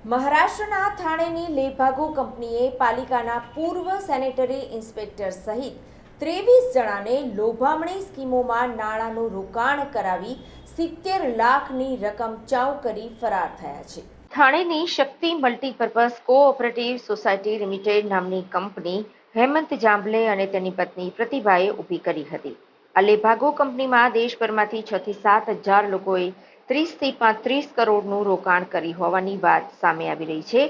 મહારાષ્ટ્રના થાણેની લેભાગો કંપનીએ પાલિકાના પૂર્વ સેનેટરી ઇન્સ્પેક્ટર સહિત 23 જણાને લોભામણી સ્કીમોમાં નાણાંનું રોકાણ કરાવી 70 લાખની રકમ ચાઉ કરી ફરાર થયા છે. થાણેની શક્તિ મલ્ટીપર્પઝ કોઓપરેટિવ સોસાયટી લિમિટેડ નામની કંપની હેમંત જાંબલે અને તેની પત્ની પ્રતિભાએ ઊભી કરી હતી. આ લેભાગો કંપનીમાં દેશભરમાંથી 6 થી 7 હજાર લોકોએ 30 થી 35 કરોડનું રોકાણ કરી હોવાની વાત સામે આવી રહી છે.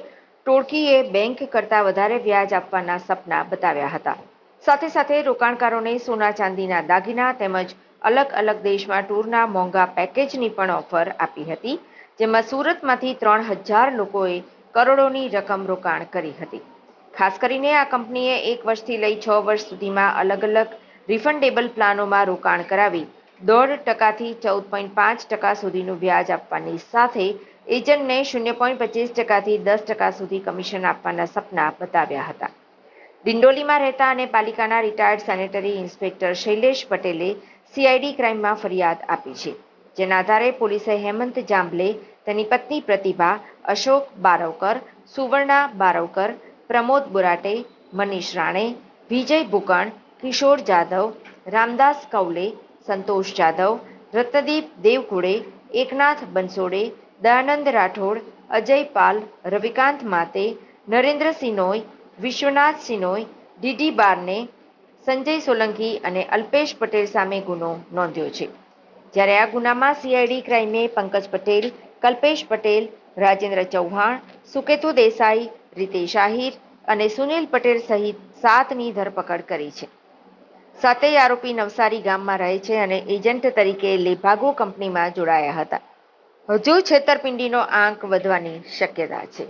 ટોળકીએ બેંક કરતાં વધારે વ્યાજ આપવાના સપના બતાવ્યા હતા. સાથે સાથે રોકાણકારોને સોના ચાંદીના દાગીના તેમજ અલગ અલગ દેશમાં ટૂરના મોંઘા પેકેજની પણ ઓફર આપી હતી, જેમાં સુરતમાંથી 3000 લોકોએ કરોડોની રકમ રોકાણ કરી હતી. ખાસ કરીને આ કંપનીએ 1 વર્ષથી લઈ 6 વર્ષ સુધીમાં અલગ અલગ રિફંડેબલ પ્લાનોમાં રોકાણ કરાવી 1.5% થી 14.5% સુધીનું વ્યાજ આપવાની સાથે એજન્ટને 0.25% થી 10% સુધી કમિશન આપવાના સપના બતાવ્યા હતા. ડિંડોલીમાં રહેતા અને પાલિકાના રિટાયર્ડ સેનેટરી ઇન્સ્પેક્ટર શૈલેષ પટેલે સીઆઈડી ક્રાઇમમાં ફરિયાદ આપી છે, જેના આધારે પોલીસે હેમંત જાંબલે, તેની પત્ની પ્રતિભા, અશોક બારવકર, સુવર્ણા બારવકર, પ્રમોદ બુરાટે, મનીષ રાણે, વિજય ભૂકણ, કિશોર જાદવ, રામદાસ કૌલે, સંતોષ જાદવ, રત્નદીપ દેવકુડે, એકનાથ બનસોડે, દયાનંદ રાઠોડ, અજય પાલ, રવિકાંત માતે, નરેન્દ્ર સિનોય, વિશ્વનાથ સિનોય, ડીડી બારને, સંજય સોલંકી અને અલ્પેશ પટેલ સામે ગુનો નોંધ્યો છે. જ્યારે આ ગુનામાં સીઆઈડી ક્રાઇમે પંકજ પટેલ, કલ્પેશ પટેલ, રાજેન્દ્ર ચૌહાણ, સુકેતુ દેસાઈ, રીતેશ આહિર અને સુનિલ પટેલ સહિત 7ની ધરપકડ કરી છે. સાતેય આરોપી નવસારી ગામમાં રહે છે અને એજન્ટ તરીકે લેભાગો કંપનીમાં જોડાયા હતા. હજુ છેતરપિંડીનો આંક વધવાની શક્યતા છે.